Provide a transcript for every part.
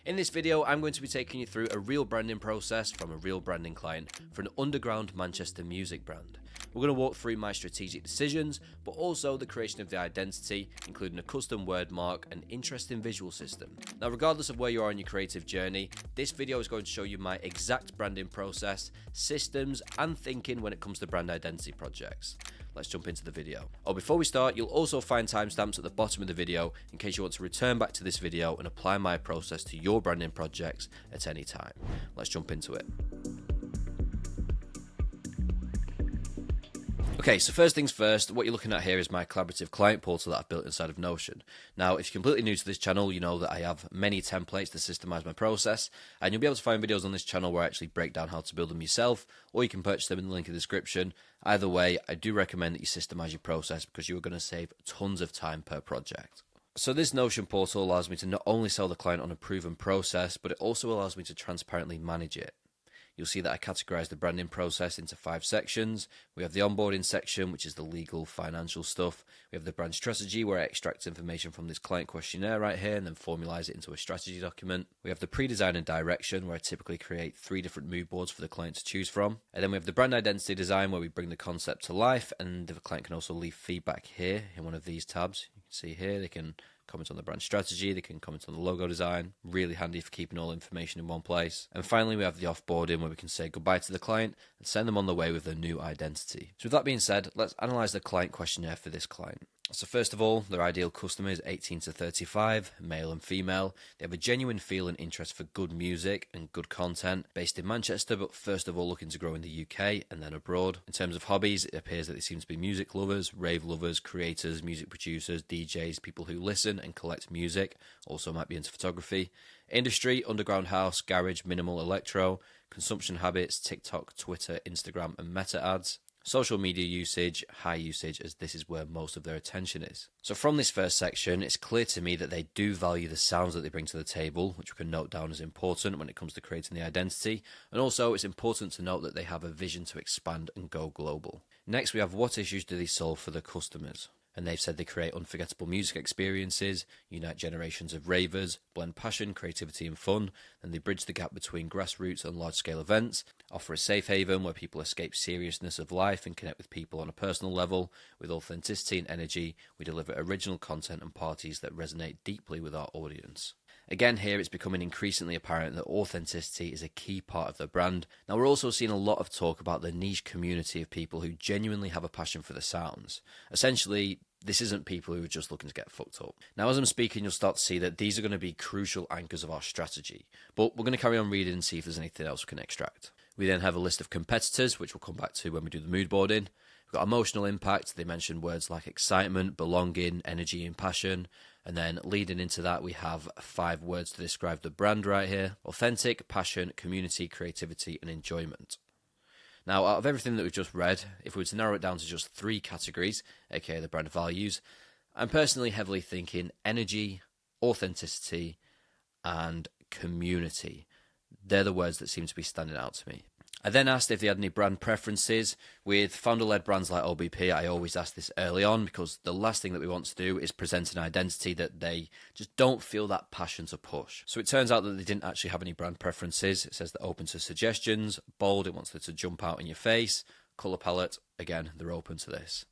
In this video, I'm going to be taking you through a real branding process from a real branding client for an underground Manchester music brand. We're going to walk through my strategic decisions, but also the creation of the identity, including a custom word mark and interesting visual system. Now, regardless of where you are in your creative journey, this video is going to show you my exact branding process, systems, and thinking when it comes to brand identity projects. Let's jump into the video. Before we start, you'll also find timestamps at the bottom of the video in case you want to return back to this video and apply my process to your branding projects at any time. Let's jump into it. Okay, so first things first, what you're looking at here is my collaborative client portal that I've built inside of Notion. Now, if you're completely new to this channel, you know that I have many templates to systemize my process, and you'll be able to find videos on this channel where I actually break down how to build them yourself, or you can purchase them in the link in the description. Either way, I do recommend that you systemize your process because you are going to save tons of time per project. So this Notion portal allows me to not only sell the client on a proven process, but it also allows me to transparently manage it. You'll see that I categorize the branding process into 5 sections. We have the onboarding section, which is the legal, financial stuff. We have the brand strategy, where I extract information from this client questionnaire right here and then formalize it into a strategy document. We have the pre-design and direction, where I typically create 3 different mood boards for the client to choose from. And then we have the brand identity design, where we bring the concept to life, and the client can also leave feedback here in one of these tabs. You can see here, they can comment on the brand strategy, they can comment on the logo design, really handy for keeping all information in one place. And finally, we have the offboarding, where we can say goodbye to the client and send them on their way with their new identity. So with that being said, let's analyze the client questionnaire for this client. So first of all, their ideal customer is 18 to 35, male and female. They have a genuine feel and interest for good music and good content, based in Manchester, but first of all looking to grow in the UK and then abroad. In terms of hobbies, it appears that they seem to be music lovers, rave lovers, creators, music producers, DJs, people who listen and collect music, also might be into photography. Industry, underground house, garage, minimal electro. Consumption habits, TikTok, Twitter, Instagram and meta ads. Social media usage, high usage, as this is where most of their attention is. So from this first section, it's clear to me that they do value the sounds that they bring to the table, which we can note down as important when it comes to creating the identity. And also, it's important to note that they have a vision to expand and go global. Next, we have what issues do they solve for their customers? And they've said they create unforgettable music experiences, unite generations of ravers, blend passion, creativity and fun, and they bridge the gap between grassroots and large-scale events, offer a safe haven where people escape seriousness of life and connect with people on a personal level. With authenticity and energy, we deliver original content and parties that resonate deeply with our audience. Again, here it's becoming increasingly apparent that authenticity is a key part of the brand. Now, we're also seeing a lot of talk about the niche community of people who genuinely have a passion for the sounds. Essentially, this isn't people who are just looking to get fucked up. Now, as I'm speaking, you'll start to see that these are going to be crucial anchors of our strategy. But we're going to carry on reading and see if there's anything else we can extract. We then have a list of competitors, which we'll come back to when we do the mood boarding. We've got emotional impact. They mentioned words like excitement, belonging, energy, and passion. And then leading into that, we have 5 words to describe the brand right here. Authentic, passion, community, creativity, and enjoyment. Now, out of everything that we've just read, if we were to narrow it down to just 3 categories, aka the brand values, I'm personally heavily thinking energy, authenticity, and community. They're the words that seem to be standing out to me. I then asked if they had any brand preferences. With founder-led brands like OBP, I always ask this early on because the last thing that we want to do is present an identity that they just don't feel that passion to push. So it turns out that they didn't actually have any brand preferences. It says they're open to suggestions. Bold, it wants it to jump out in your face. Colour palette, again, they're open to this.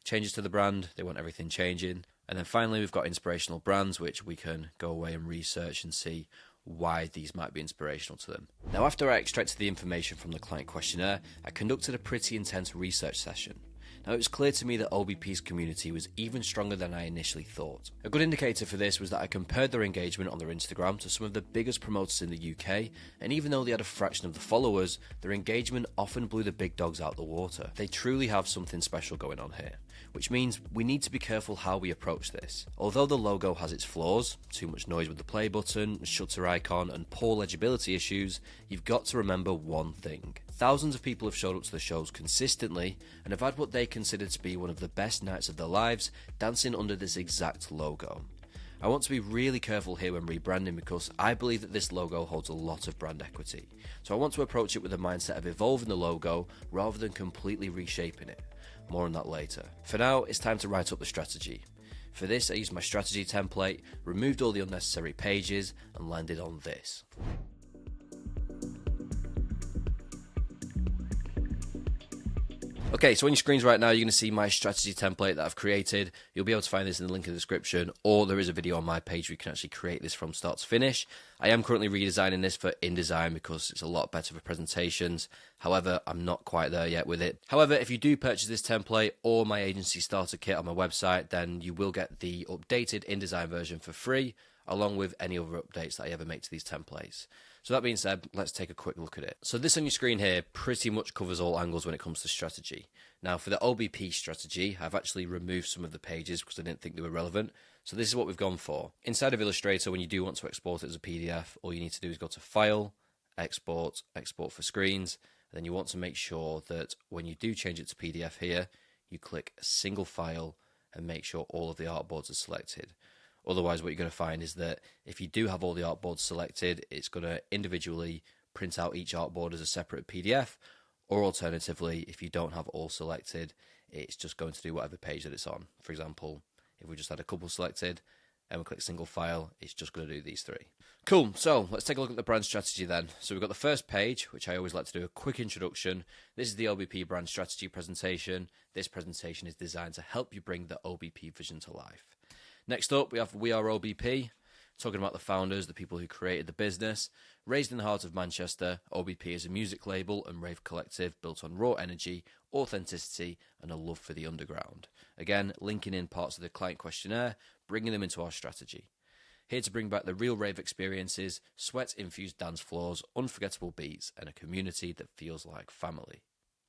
Changes to the brand, they want everything changing. And then finally, we've got inspirational brands, which we can go away and research and see why these might be inspirational to them. Now, after I extracted the information from the client questionnaire, I conducted a pretty intense research session. Now, it was clear to me that OBP's community was even stronger than I initially thought. A good indicator for this was that I compared their engagement on their Instagram to some of the biggest promoters in the UK, and even though they had a fraction of the followers, their engagement often blew the big dogs out the water. They truly have something special going on here, which means we need to be careful how we approach this. Although the logo has its flaws, too much noise with the play button, shutter icon, and poor legibility issues, you've got to remember one thing. Thousands of people have showed up to the shows consistently and have had what they consider to be one of the best nights of their lives, dancing under this exact logo. I want to be really careful here when rebranding because I believe that this logo holds a lot of brand equity. So I want to approach it with the mindset of evolving the logo rather than completely reshaping it. More on that later. For now, it's time to write up the strategy. For this, I used my strategy template, removed all the unnecessary pages, and landed on this. Okay, so on your screens right now, you're going to see my strategy template that I've created. You'll be able to find this in the link in the description, or there is a video on my page where you can actually create this from start to finish. I am currently redesigning this for InDesign because it's a lot better for presentations. However, I'm not quite there yet with it. However, if you do purchase this template or my agency starter kit on my website, then you will get the updated InDesign version for free, along with any other updates that I ever make to these templates. So that being said, let's take a quick look at it. So this on your screen here pretty much covers all angles when it comes to strategy. Now for the OBP strategy, I've actually removed some of the pages because I didn't think they were relevant. So this is what we've gone for. Inside of Illustrator, when you do want to export it as a PDF, all you need to do is go to File, Export, Export for Screens. And then you want to make sure that when you do change it to PDF here, you click Single File and make sure all of the artboards are selected. Otherwise, what you're going to find is that if you do have all the artboards selected, it's going to individually print out each artboard as a separate PDF, or alternatively, if you don't have all selected, it's just going to do whatever page that it's on. For example, if we just had a couple selected and we click single file, it's just going to do these three. Cool, so let's take a look at the brand strategy then. So we've got the first page, which I always like to do a quick introduction. This is the OBP brand strategy presentation. This presentation is designed to help you bring the OBP vision to life. Next up, we have We Are OBP, talking about the founders, the people who created the business. Raised in the heart of Manchester, OBP is a music label and rave collective built on raw energy, authenticity, and a love for the underground. Again, linking in parts of the client questionnaire, bringing them into our strategy. Here to bring back the real rave experiences, sweat-infused dance floors, unforgettable beats, and a community that feels like family.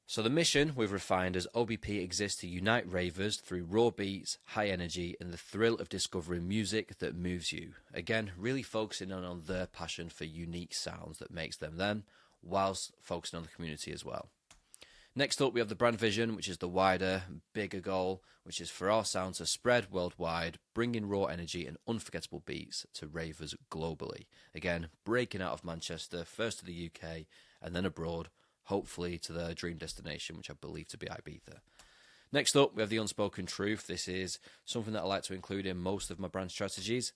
So the mission we've refined as OBP exists to unite ravers through raw beats, high energy, and the thrill of discovering music that moves you. Again, really focusing on their passion for unique sounds that makes them them, whilst focusing on the community as well. Next up, we have the brand vision, which is the wider, bigger goal, which is for our sound to spread worldwide, bringing raw energy and unforgettable beats to ravers globally. Again, breaking out of Manchester, first to the UK, and then abroad, hopefully to their dream destination, which I believe to be Ibiza. Next up, we have the unspoken truth. This is something that I like to include in most of my brand strategies.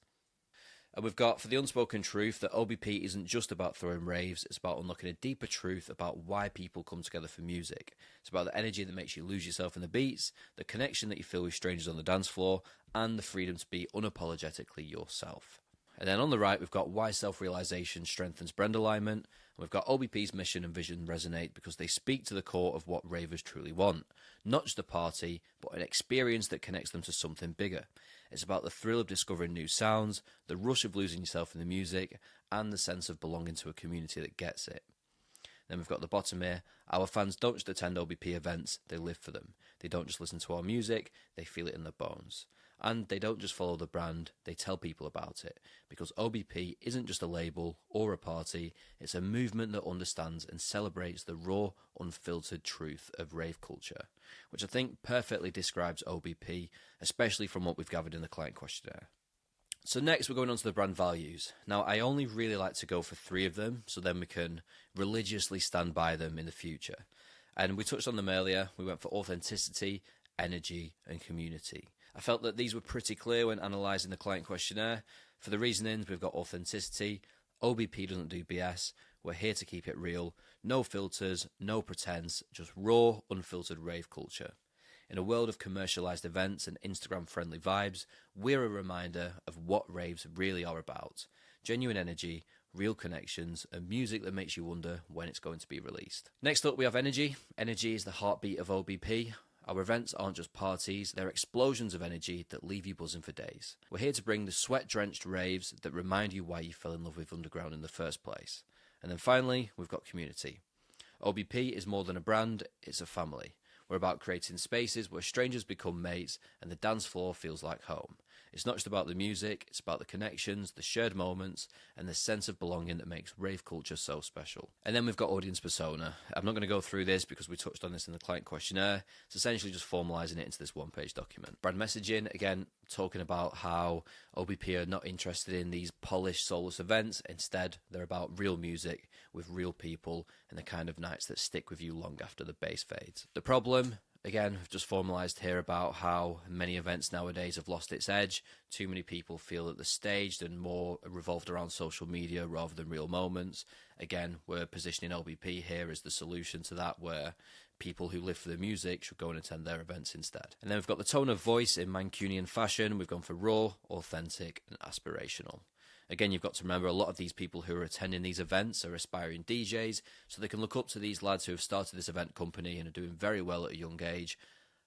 And we've got, for the unspoken truth, that OBP isn't just about throwing raves, it's about unlocking a deeper truth about why people come together for music. It's about the energy that makes you lose yourself in the beats, the connection that you feel with strangers on the dance floor, and the freedom to be unapologetically yourself. And then on the right, we've got why self-realization strengthens brand alignment. And we've got OBP's mission and vision resonate because they speak to the core of what ravers truly want. Not just a party, but an experience that connects them to something bigger. It's about the thrill of discovering new sounds, the rush of losing yourself in the music, and the sense of belonging to a community that gets it. Then we've got the bottom here. Our fans don't just attend OBP events, they live for them. They don't just listen to our music, they feel it in their bones. And they don't just follow the brand, they tell people about it. Because OBP isn't just a label or a party, it's a movement that understands and celebrates the raw, unfiltered truth of rave culture, which I think perfectly describes OBP, especially from what we've gathered in the client questionnaire. So next we're going on to the brand values. Now I only really like to go for 3 of them, so then we can religiously stand by them in the future. And we touched on them earlier. We went for authenticity, energy, and community. I felt that these were pretty clear when analysing the client questionnaire. For the reasonings, we've got authenticity. OBP doesn't do BS. We're here to keep it real. No filters, no pretense, just raw, unfiltered rave culture. In a world of commercialised events and Instagram-friendly vibes, we're a reminder of what raves really are about. Genuine energy, real connections, and music that makes you wonder when it's going to be released. Next up, we have energy. Energy is the heartbeat of OBP. Our events aren't just parties, they're explosions of energy that leave you buzzing for days. We're here to bring the sweat-drenched raves that remind you why you fell in love with underground in the first place. And then finally, we've got community. OBP is more than a brand, it's a family. We're about creating spaces where strangers become mates and the dance floor feels like home. It's not just about the music, it's about the connections, the shared moments, and the sense of belonging that makes rave culture so special. And then we've got audience persona. I'm not going to go through this because we touched on this in the client questionnaire. It's essentially just formalising it into this one-page document. Brand messaging, again, talking about how OBP are not interested in these polished, soulless events. Instead, they're about real music with real people and the kind of nights that stick with you long after the bass fades. The problem, Again, we've just formalised here about how many events nowadays have lost its edge. Too many people feel that they're staged and more revolved around social media rather than real moments. Again, we're positioning OBP here as the solution to that, where people who live for the music should go and attend their events instead. And then we've got the tone of voice in Mancunian fashion. We've gone for raw, authentic, and aspirational. Again, you've got to remember a lot of these people who are attending these events are aspiring DJs, so they can look up to these lads who have started this event company and are doing very well at a young age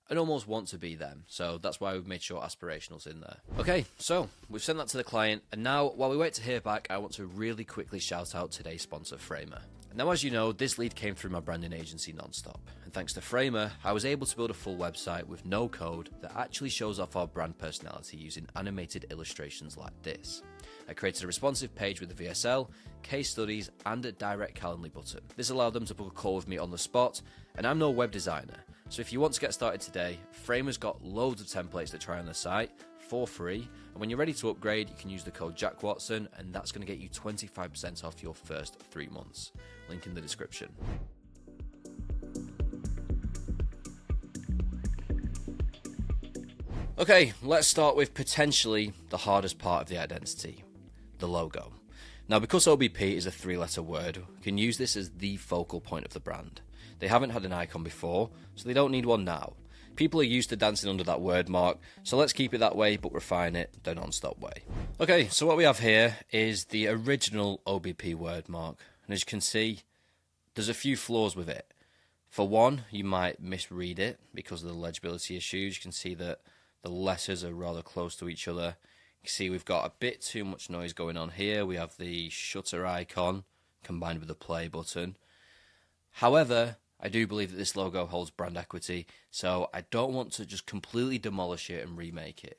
and almost want to be them. So that's why we've made sure aspirational's in there. Okay, so we've sent that to the client, and now while we wait to hear back, I want to really quickly shout out today's sponsor, Framer. Now, as you know, this lead came through my branding agency Nonstop, and thanks to Framer, I was able to build a full website with no code that actually shows off our brand personality using animated illustrations like this. I created a responsive page with a VSL, case studies, and a direct Calendly button. This allowed them to book a call with me on the spot, and I'm no web designer, so if you want to get started today, Framer's got loads of templates to try on the site for free, and when you're ready to upgrade, you can use the code Jack Watson, and that's going to get you 25% off your first 3 months. Link in the description. Okay, let's start with potentially the hardest part of the identity, the logo. Now, because OBP is a 3-letter word, we can use this as the focal point of the brand. They haven't had an icon before, so they don't need one now. People are used to dancing under that word mark, so let's keep it that way, but refine it the non-stop way. Okay, so what we have here is the original OBP word mark, and as you can see, there's a few flaws with it. For one, you might misread it because of the legibility issues. You can see that the letters are rather close to each other. You can see we've got a bit too much noise going on here. We have the shutter icon combined with the play button. However, I do believe that this logo holds brand equity, so I don't want to just completely demolish it and remake it.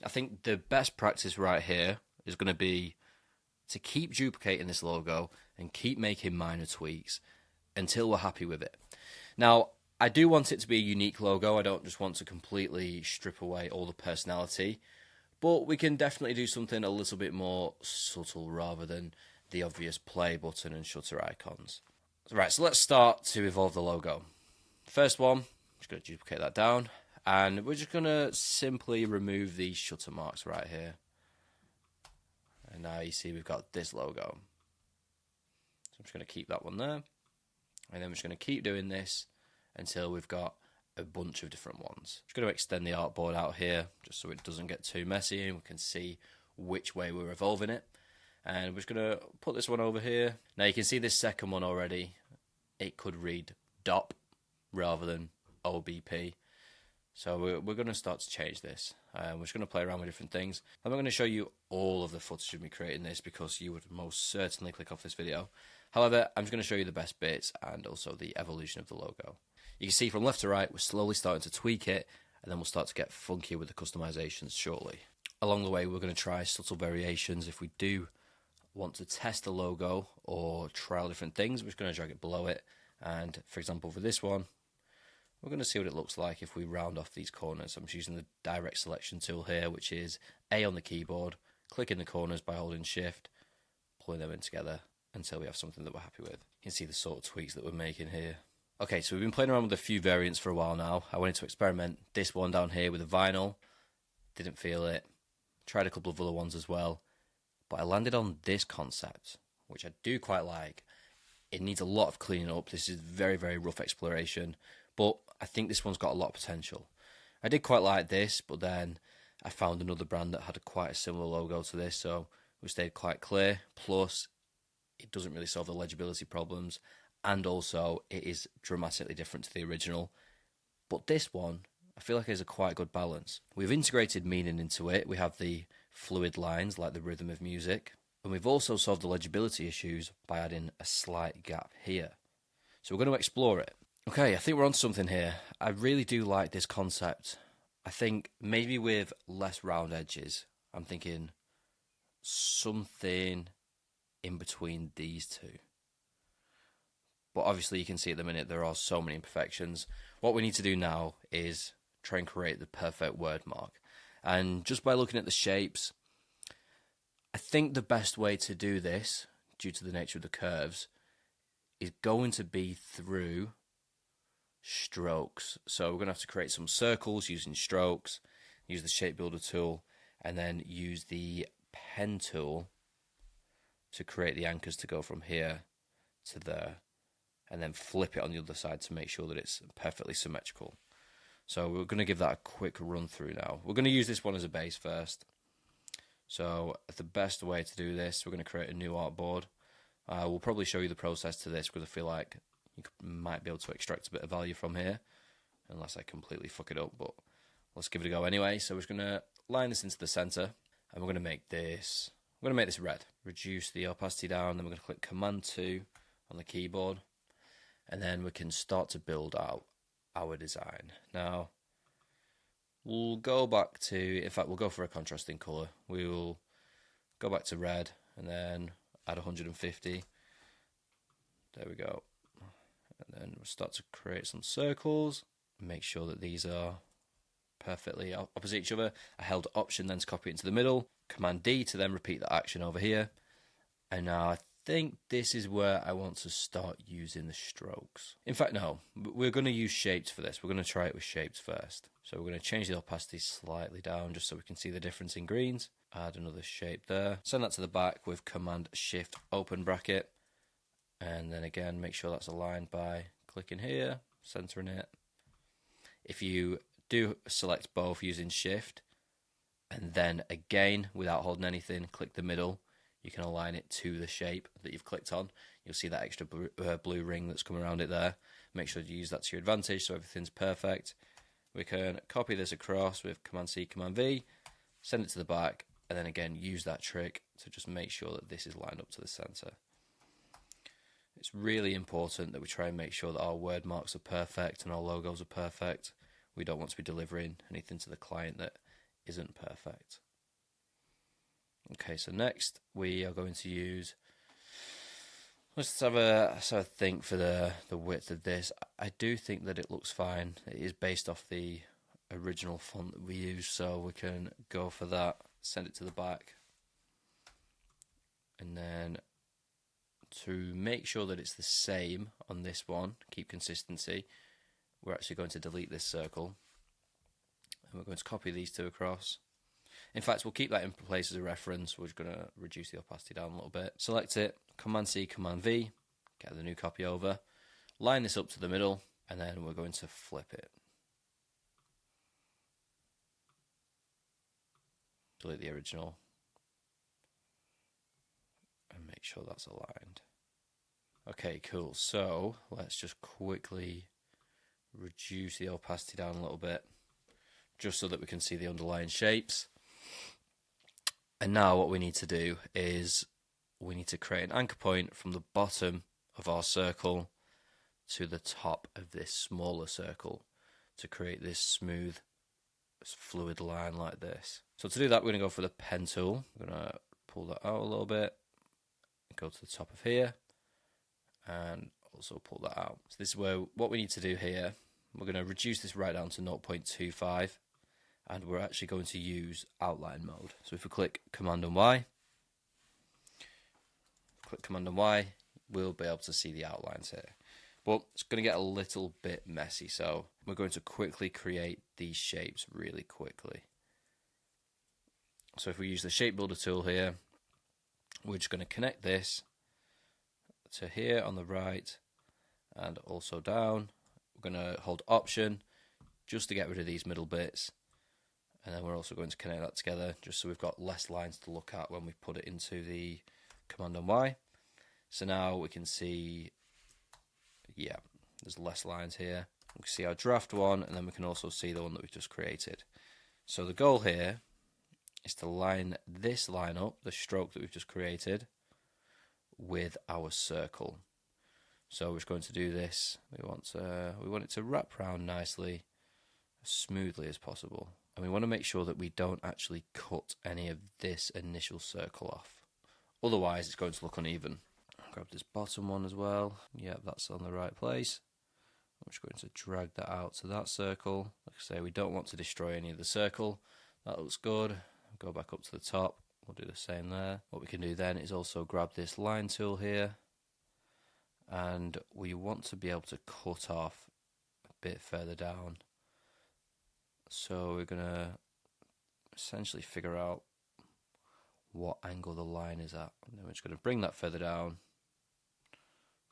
I think the best practice right here is going to be to keep duplicating this logo and keep making minor tweaks until we're happy with it. Now, I do want it to be a unique logo. I don't just want to completely strip away all the personality, but we can definitely do something a little bit more subtle rather than the obvious play button and shutter icons. Right, so let's start to evolve the logo. First one, I'm just going to duplicate that down, and we're just going to simply remove these shutter marks right here. And now you see we've got this logo. So I'm just going to keep that one there, and then we're just going to keep doing this until we've got a bunch of different ones. Just going to extend the artboard out here, just so it doesn't get too messy, and we can see which way we're evolving it. And we're just going to put this one over here. Now you can see this second one already. It could read DOP rather than OBP. So we're going to start to change this. We're just going to play around with different things. I'm not going to show you all of the footage of me creating this because you would most certainly click off this video. However, I'm just going to show you the best bits and also the evolution of the logo. You can see from left to right, we're slowly starting to tweak it, and then we'll start to get funkier with the customizations shortly. Along the way, we're going to try subtle variations. If we do want to test the logo or trial different things, we're just going to drag it below it. And for example, for this one, we're going to see what it looks like if we round off these corners. I'm just using the direct selection tool here, which is A on the keyboard, click in the corners by holding shift, pulling them in together until we have something that we're happy with. You can see the sort of tweaks that we're making here. Okay, so we've been playing around with a few variants for a while now. I wanted to experiment this one down here with a vinyl. Didn't feel it. Tried a couple of other ones as well. But I landed on this concept, which I do quite like. It needs a lot of cleaning up. This is very, very rough exploration. But I think this one's got a lot of potential. I did quite like this, but then I found another brand that had quite a similar logo to this, so we stayed quite clear. Plus, it doesn't really solve the legibility problems, and also it is dramatically different to the original. But this one, I feel like, is a quite good balance. We've integrated meaning into it. We have the fluid lines like the rhythm of music, and we've also solved the legibility issues by adding a slight gap here. So we're going to explore it. Okay, I think we're on something here. I really do like this concept. I think maybe with less round edges. I'm thinking something in between these two. But obviously you can see at the minute there are so many imperfections. What we need to do now is try and create the perfect word mark. And just by looking at the shapes, I think the best way to do this, due to the nature of the curves, is going to be through strokes. So we're going to have to create some circles using strokes, use the shape builder tool, and then use the pen tool to create the anchors to go from here to there, and then flip it on the other side to make sure that it's perfectly symmetrical. So we're going to give that a quick run through now. We're going to use this one as a base first. So the best way to do this, we're going to create a new artboard. We'll probably show you the process to this because I feel like you might be able to extract a bit of value from here, unless I completely fuck it up, but let's give it a go anyway. So we're just going to line this into the center, and we're going to make this red. Reduce the opacity down, then we're going to click Command 2 on the keyboard, and then we can start to build out our design. Now, we'll go back to, in fact, we'll go for a contrasting color. We'll go back to red, and then add 150. There we go. And then we'll start to create some circles. Make sure that these are perfectly opposite each other. I held Option then to copy it into the middle. Command D to then repeat the action over here. And now I think this is where I want to start using the strokes. In fact, no, we're going to use shapes for this. We're going to try it with shapes first. So we're going to change the opacity slightly down just so we can see the difference in greens. Add another shape there. Send that to the back with Command Shift open bracket. And then again, make sure that's aligned by clicking here, centering it. If you do select both using Shift, and then again, without holding anything, click the middle, you can align it to the shape that you've clicked on. You'll see that extra blue ring that's come around it there. Make sure you use that to your advantage so everything's perfect. We can copy this across with Command C, Command V, send it to the back, and then again, use that trick to just make sure that this is lined up to the center. It's really important that we try and make sure that our word marks are perfect and our logos are perfect. We don't want to be delivering anything to the client that isn't perfect. Okay, so next we are going to use, let's have a think for the width of this. I do think that it looks fine. It is based off the original font that we use, so we can go for that, send it to the back. And then to make sure that it's the same on this one, keep consistency, we're actually going to delete this circle. And we're going to copy these two across. In fact, we'll keep that in place as a reference. We're just going to reduce the opacity down a little bit. Select it, Command C, Command V, get the new copy over. Line this up to the middle, and then we're going to flip it. Delete the original. And make sure that's aligned. Okay, cool. So let's just quickly reduce the opacity down a little bit, just so that we can see the underlying shapes. And now what we need to do is we need to create an anchor point from the bottom of our circle to the top of this smaller circle to create this smooth, fluid line like this. So to do that, we're going to go for the pen tool. We're going to pull that out a little bit, go to the top of here, and also pull that out. So this is where what we need to do here. We're going to reduce this right down to 0.25, and we're actually going to use outline mode. So if we click Command and Y, we'll be able to see the outlines here. But it's going to get a little bit messy, so we're going to quickly create these shapes really quickly. So if we use the shape builder tool here, we're just going to connect this to here on the right and also down. We're going to hold Option just to get rid of these middle bits, and then we're also going to connect that together just so we've got less lines to look at when we put it into the Command and Y. So now we can see, yeah, there's less lines here. We can see our draft one, and then we can also see the one that we've just created. So the goal here is to line this line up, the stroke that we've just created, with our circle. So we're just going to do this. We want it to wrap around nicely, as smoothly as possible. And we want to make sure that we don't actually cut any of this initial circle off. Otherwise, it's going to look uneven. Grab this bottom one as well. Yeah, that's on the right place. I'm just going to drag that out to that circle. Like I say, we don't want to destroy any of the circle. That looks good. Go back up to the top. We'll do the same there. What we can do then is also grab this line tool here, and we want to be able to cut off a bit further down. So we're going to essentially figure out what angle the line is at. And then we're just going to bring that further down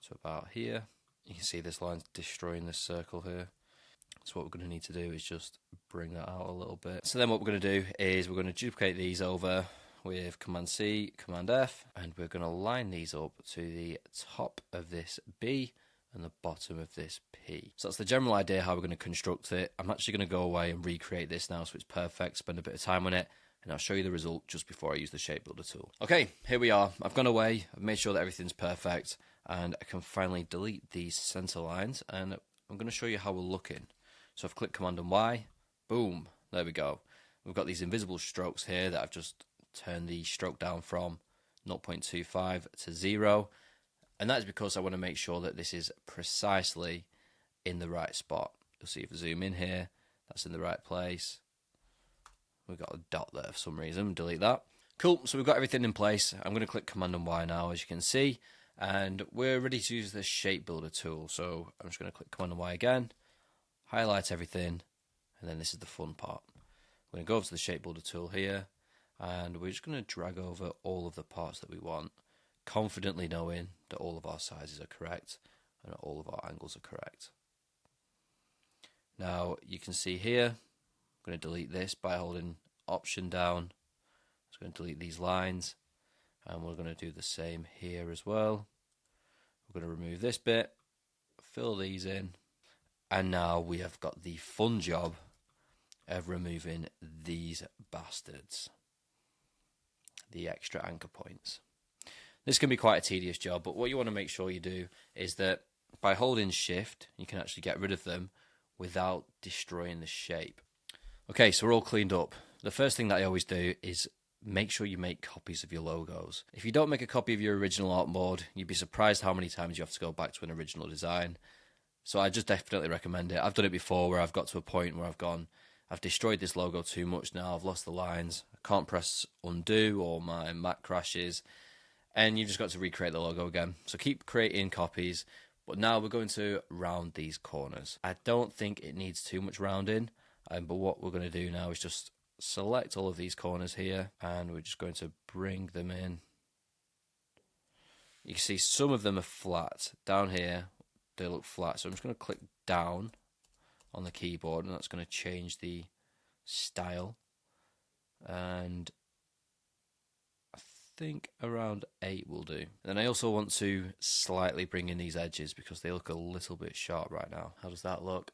to about here. You can see this line's destroying this circle here. So what we're going to need to do is just bring that out a little bit. So then what we're going to do is we're going to duplicate these over with Command C, Command F, and we're going to line these up to the top of this B and the bottom of this P. So that's the general idea how we're going to construct it. I'm actually going to go away and recreate this now so it's perfect, spend a bit of time on it, and I'll show you the result just before I use the shape builder tool. Okay, here we are. I've gone away, I've made sure that everything's perfect, and I can finally delete these center lines, and I'm going to show you how we're looking. So I've clicked Command and Y, boom, there we go. We've got these invisible strokes here that I've just turned the stroke down from 0.25 to 0, and that's because I want to make sure that this is precisely in the right spot. You'll see if I zoom in here, that's in the right place. We've got a dot there for some reason, delete that. Cool, so we've got everything in place. I'm going to click Command and Y now, as you can see, and we're ready to use the shape builder tool. So I'm just going to click Command and Y again, highlight everything, and then this is the fun part. We're going to go over to the shape builder tool here, and we're just going to drag over all of the parts that we want, confidently knowing that all of our sizes are correct and that all of our angles are correct. Now you can see here, I'm going to delete this by holding Option down. It's going to delete these lines, and we're going to do the same here as well. We're going to remove this bit, fill these in, and now we have got the fun job of removing these bastards, the extra anchor points. This can be quite a tedious job, but what you want to make sure you do is that by holding Shift, you can actually get rid of them without destroying the shape. Okay, so we're all cleaned up. The first thing that I always do is make sure you make copies of your logos. If you don't make a copy of your original artboard, you'd be surprised how many times you have to go back to an original design. So I just definitely recommend it. I've done it before where I've got to a point where I've destroyed this logo too much now, I've lost the lines, I can't press undo or my Mac crashes, and you've just got to recreate the logo again. So keep creating copies, but now we're going to round these corners. I don't think it needs too much rounding, but what we're going to do now is just select all of these corners here, and we're just going to bring them in. You can see some of them are flat. Down here, they look flat, so I'm just going to click down on the keyboard, and that's going to change the style. And I think around 8 will do. And I also want to slightly bring in these edges because they look a little bit sharp right now. How does that look?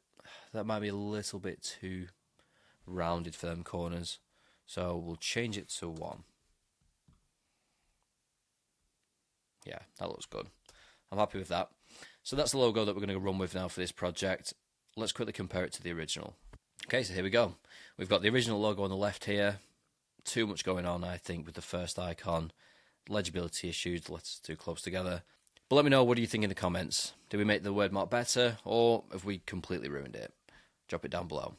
That might be a little bit too rounded for them corners, so we'll change it to 1. Yeah, that looks good. I'm happy with that. So that's the logo that we're going to run with now for this project. Let's quickly compare it to the original. Okay, so here we go. We've got the original logo on the left here. Too much going on, I think, with the first icon. Legibility issues, let's too close together. But let me know, what do you think in the comments? Did we make the wordmark better, or have we completely ruined it? Drop it down below.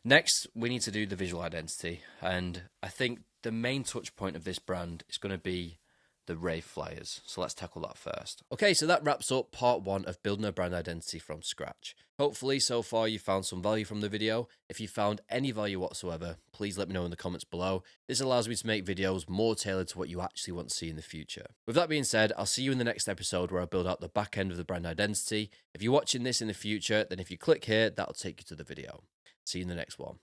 Next, we need to do the visual identity, and I think the main touch point of this brand is going to be the rave flyers. So let's tackle that first. Okay, so that wraps up part 1 of building a brand identity from scratch. Hopefully so far you found some value from the video. If you found any value whatsoever, please let me know in the comments below. This allows me to make videos more tailored to what you actually want to see in the future. With that being said, I'll see you in the next episode where I build out the back end of the brand identity. If you're watching this in the future, then if you click here, that'll take you to the video. See you in the next one.